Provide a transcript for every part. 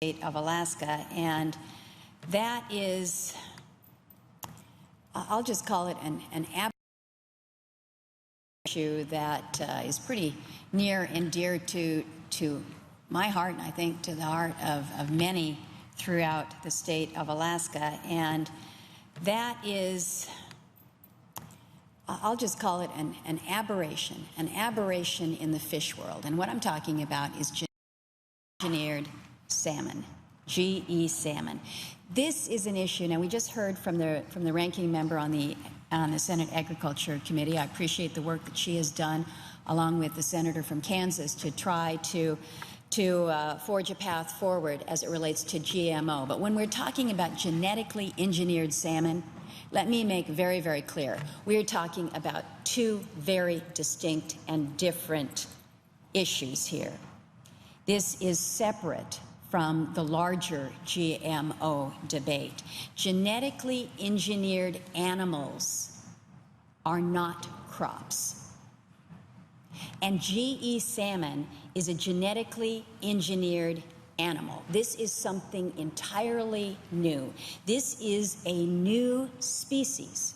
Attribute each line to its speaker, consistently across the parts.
Speaker 1: state of Alaska, and that is, I'll just call it an issue that is pretty near and dear to my heart, and I think to the heart of many throughout the state of Alaska. And that is, I'll just call it an aberration in the fish world. And what I'm talking about is engineered salmon, GE salmon. This is an issue. Now, we just heard from the ranking member on the Senate Agriculture Committee. I appreciate the work that she has done, along with the senator from Kansas, to try to forge a path forward as it relates to GMO. But when we're talking about genetically engineered salmon, let me make very, very clear, we're talking about two very distinct and different issues here. This is separate from the larger GMO debate. Genetically engineered animals are not crops. And GE salmon is a genetically engineered animal. This is something entirely new. This is a new species.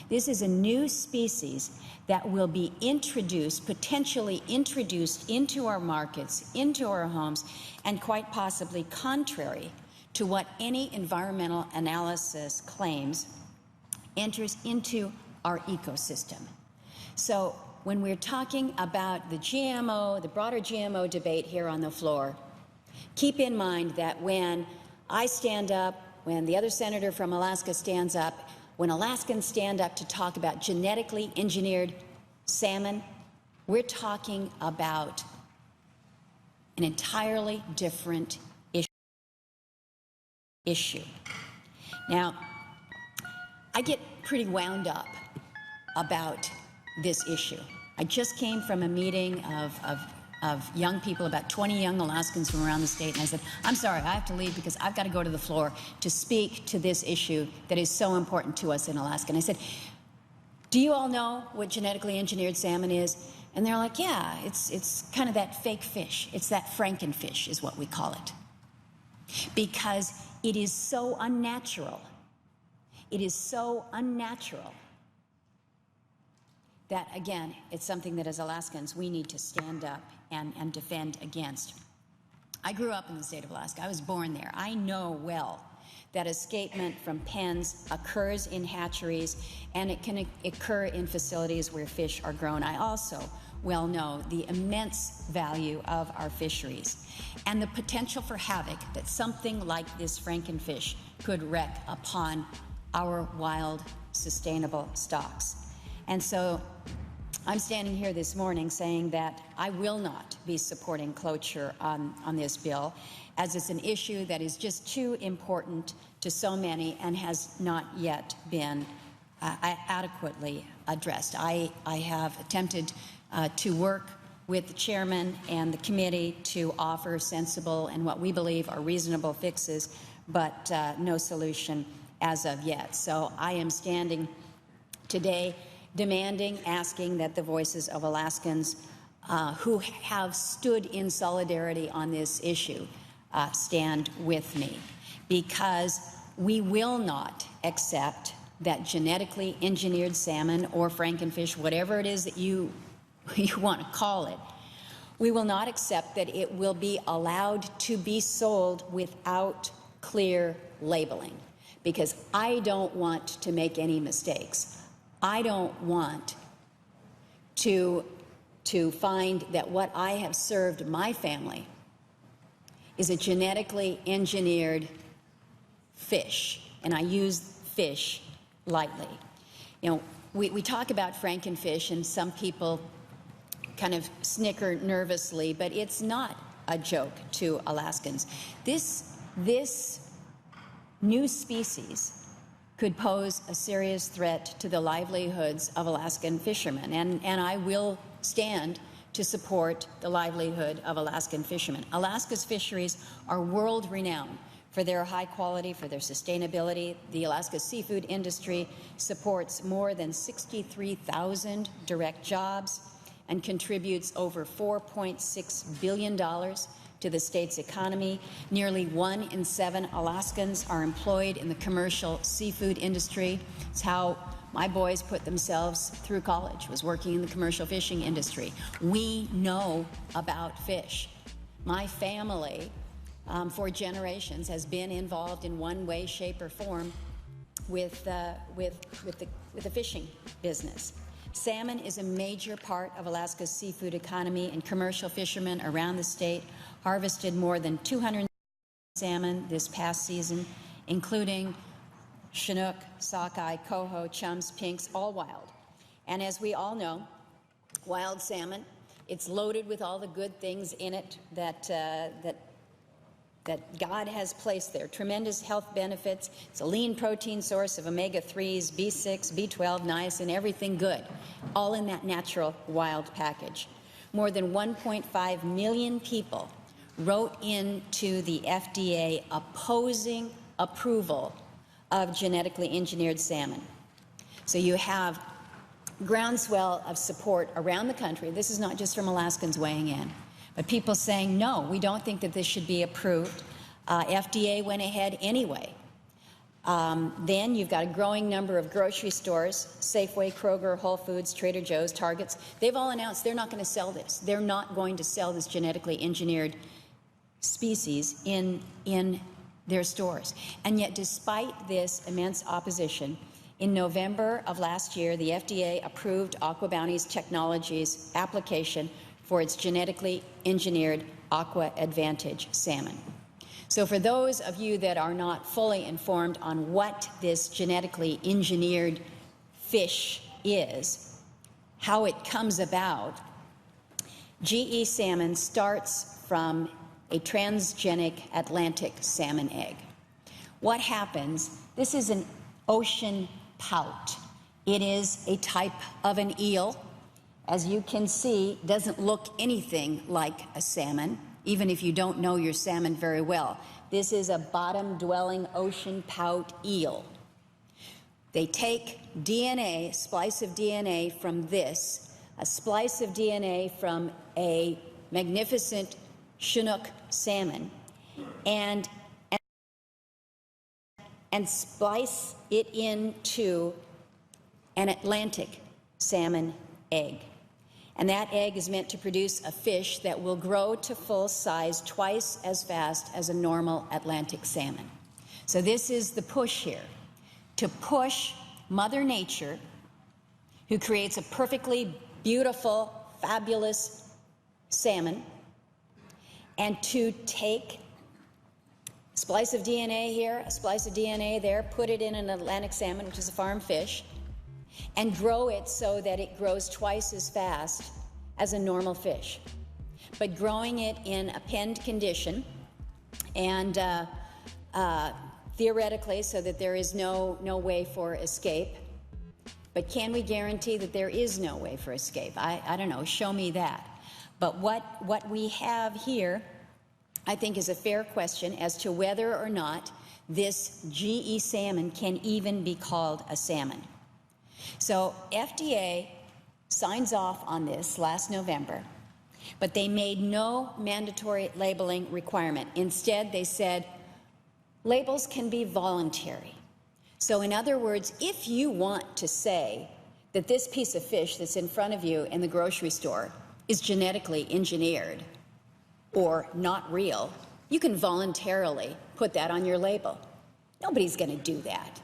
Speaker 1: This is a new species that will be introduced, potentially introduced into our markets, into our homes, and quite possibly contrary to what any environmental analysis claims, enters into our ecosystem. So when we're talking about the GMO, the broader GMO debate here on the floor, keep in mind that when I stand up, when the other senator from Alaska stands up, when Alaskans stand up to talk about genetically engineered salmon, we're talking about an entirely different issue. Now, I get pretty wound up about this issue. I just came from a meeting of young people, about 20 young Alaskans from around the state, and I said, I'm sorry, I have to leave because I've got to go to the floor to speak to this issue that is so important to us in Alaska. And I said, do you all know what genetically engineered salmon is? And they're like, yeah, it's kind of that fake fish. It's that Frankenfish is what we call it. Because it is so unnatural. It is so unnatural that, again, it's something that as Alaskans we need to stand up and defend against. I grew up in the state of Alaska. I was born there. I know well that escapement from pens occurs in hatcheries, and it can occur in facilities where fish are grown. I also well know the immense value of our fisheries and the potential for havoc that something like this Frankenfish could wreak upon our wild, sustainable stocks. And so I'm standing here this morning saying that I will not be supporting cloture on this bill, as it's an issue that is just too important to so many and has not yet been adequately addressed. I have attempted to work with the chairman and the committee to offer sensible and what we believe are reasonable fixes, but no solution as of yet. So I am standing today demanding, asking that the voices of Alaskans who have stood in solidarity on this issue stand with me, because we will not accept that genetically engineered salmon or Frankenfish, whatever it is that you want to call it, we will not accept that it will be allowed to be sold without clear labeling, because I don't want to make any mistakes. I don't want to find that what I have served my family is a genetically engineered fish, and I use fish lightly. You know, we talk about Frankenfish, and some people kind of snicker nervously, but it's not a joke to Alaskans. This new species could pose a serious threat to the livelihoods of Alaskan fishermen, and I will stand to support the livelihood of Alaskan fishermen. Alaska's fisheries are world-renowned for their high quality, for their sustainability. The Alaska seafood industry supports more than 63,000 direct jobs and contributes over $4.6 billion to the state's economy. Nearly 1 in 7 Alaskans are employed in the commercial seafood industry. It's how my boys put themselves through college, was working in the commercial fishing industry. We know about fish. My family, for generations, has been involved in one way, shape, or form with the fishing business. Salmon is a major part of Alaska's seafood economy, and commercial fishermen around the state harvested more than 200 salmon this past season, including Chinook, sockeye, coho, chums, pinks, all wild. And as we all know, wild salmon, it's loaded with all the good things in it that God has placed there. Tremendous health benefits. It's a lean protein source of omega-3s, B6, B12, niacin, everything good, all in that natural wild package. More than 1.5 million people wrote into the FDA opposing approval of genetically engineered salmon. So you have groundswell of support around the country. This is not just from Alaskans weighing in, but people saying, no, we don't think that this should be approved. FDA went ahead anyway. Then you've got a growing number of grocery stores, Safeway, Kroger, Whole Foods, Trader Joe's, Targets. They've all announced they're not going to sell this. They're not going to sell this genetically engineered species in their stores. And yet, despite this immense opposition, in November of last year, the FDA approved Aqua Bounty's Technologies application for its genetically engineered Aqua Advantage salmon. So for those of you that are not fully informed on what this genetically engineered fish is, how it comes about, GE salmon starts from a transgenic Atlantic salmon egg. What happens, this is an ocean pout. It is a type of an eel. As you can see, doesn't look anything like a salmon, even if you don't know your salmon very well. This is a bottom-dwelling ocean pout eel. They take DNA, a splice of DNA from this, a splice of DNA from a magnificent Chinook salmon, and splice it into an Atlantic salmon egg. And that egg is meant to produce a fish that will grow to full size twice as fast as a normal Atlantic salmon. So this is the push here, to push Mother Nature, who creates a perfectly beautiful, fabulous salmon, and to take a splice of DNA here, a splice of DNA there, put it in an Atlantic salmon, which is a farm fish, and grow it so that it grows twice as fast as a normal fish. But growing it in a penned condition, and theoretically so that there is no way for escape. But can we guarantee that there is no way for escape? I don't know, show me that. But what we have here, I think, is a fair question as to whether or not this GE salmon can even be called a salmon. So FDA signs off on this last November, but they made no mandatory labeling requirement. Instead, they said labels can be voluntary. So in other words, if you want to say that this piece of fish that's in front of you in the grocery store is genetically engineered or not real, you can voluntarily put that on your label. Nobody's going to do that.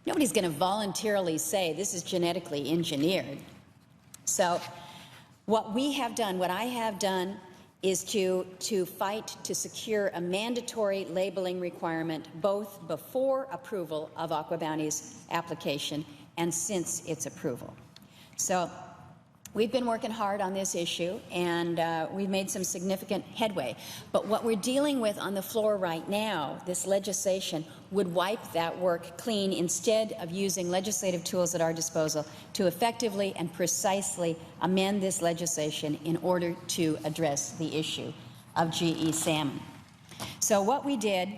Speaker 1: Nobody's going to voluntarily say this is genetically engineered. So what we have done, what I have done, is to fight to secure a mandatory labeling requirement both before approval of Aqua Bounty's application and since its approval. So we've been working hard on this issue, and we've made some significant headway. But what we're dealing with on the floor right now, this legislation, would wipe that work clean instead of using legislative tools at our disposal to effectively and precisely amend this legislation in order to address the issue of GE salmon. So what we did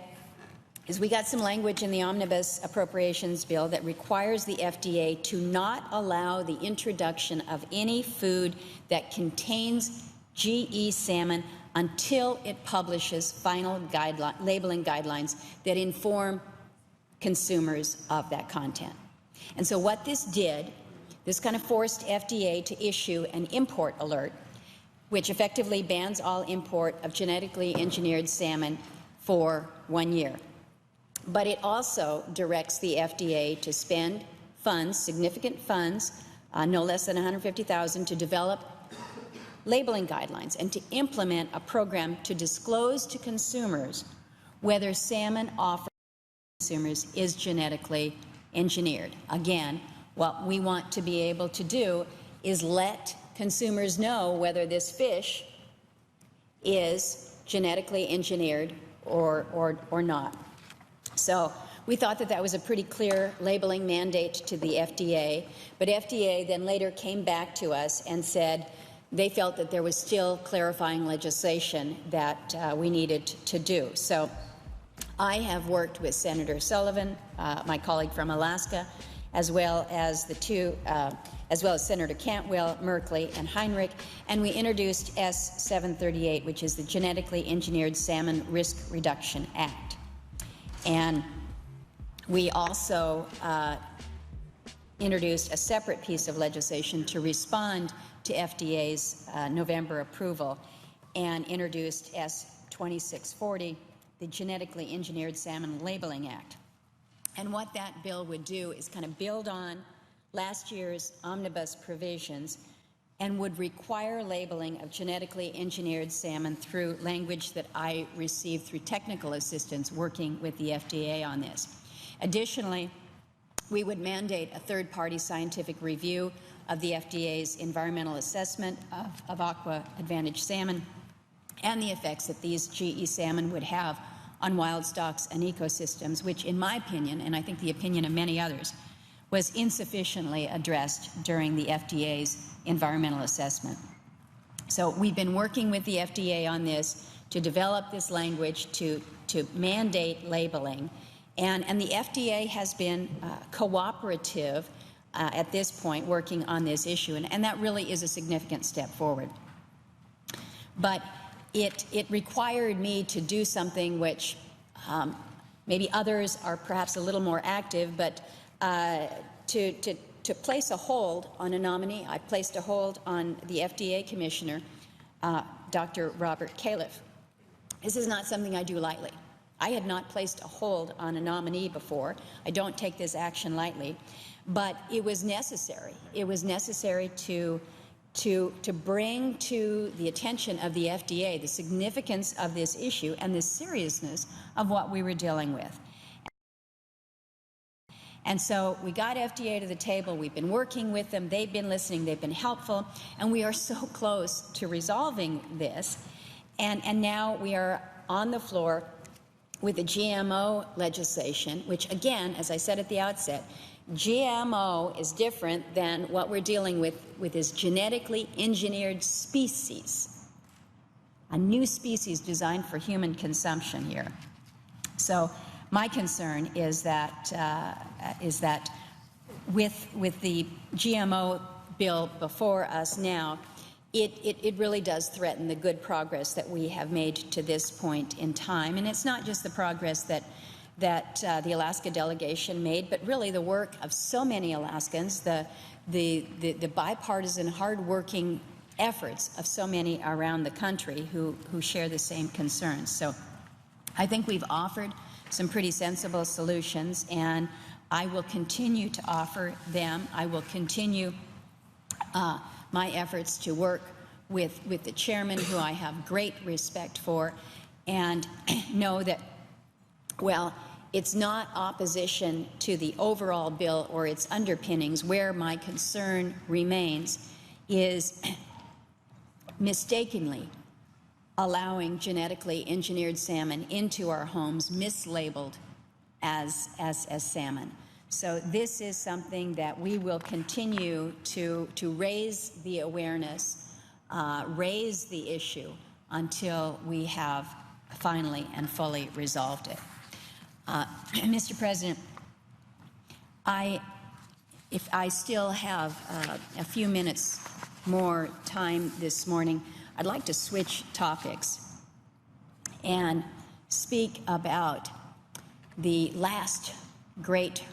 Speaker 1: is we got some language in the omnibus appropriations bill that requires the FDA to not allow the introduction of any food that contains GE salmon until it publishes final labeling guidelines that inform consumers of that content. And so what this did, this kind of forced FDA to issue an import alert, which effectively bans all import of genetically engineered salmon for 1 year. But it also directs the FDA to spend funds, significant funds, no less than $150,000, to develop labeling guidelines and to implement a program to disclose to consumers whether salmon offered to consumers is genetically engineered. Again, what we want to be able to do is let consumers know whether this fish is genetically engineered or not. So we thought that that was a pretty clear labeling mandate to the FDA, but FDA then later came back to us and said they felt that there was still clarifying legislation that we needed to do. So I have worked with Senator Sullivan, my colleague from Alaska, as well as Senator Cantwell, Merkley, and Heinrich, and we introduced S-738, which is the Genetically Engineered Salmon Risk Reduction Act. And we also introduced a separate piece of legislation to respond to FDA's November approval, and introduced S-2640, the Genetically Engineered Salmon Labeling Act. And what that bill would do is kind of build on last year's omnibus provisions and would require labeling of genetically engineered salmon through language that I received through technical assistance working with the FDA on this. Additionally, we would mandate a third-party scientific review of the FDA's environmental assessment of Aqua Advantage salmon and the effects that these GE salmon would have on wild stocks and ecosystems, which in my opinion, and I think the opinion of many others, was insufficiently addressed during the FDA's environmental assessment. So we've been working with the FDA on this to develop this language to mandate labeling, and the FDA has been cooperative at this point working on this issue, and that really is a significant step forward. But it required me to do something which maybe others are perhaps a little more active, but to place a hold on a nominee. I placed a hold on the FDA Commissioner, Dr. Robert Califf. This is not something I do lightly. I had not placed a hold on a nominee before. I don't take this action lightly, but it was necessary. It was necessary to bring to the attention of the FDA the significance of this issue and the seriousness of what we were dealing with. And so we got FDA to the table. We've been working with them. They've been listening. They've been helpful. And we are so close to resolving this. And now we are on the floor with the GMO legislation, which, again, as I said at the outset, GMO is different than what we're dealing with this genetically engineered species, a new species designed for human consumption here. So my concern is that with the GMO bill before us now, it really does threaten the good progress that we have made to this point in time. And it's not just the progress that the Alaska delegation made, but really the work of so many Alaskans, the bipartisan, hard-working efforts of so many around the country who share the same concerns. So I think we've offered some pretty sensible solutions, and I will continue to offer them. I will continue my efforts to work with the chairman, who I have great respect for, and know that, well, it's not opposition to the overall bill or its underpinnings. Where my concern remains is mistakenly allowing genetically engineered salmon into our homes, mislabeled as salmon. So this is something that we will continue to raise the awareness, raise the issue until we have finally and fully resolved it. Mr. President, if I still have a few minutes more time this morning, I'd like to switch topics and speak about the last great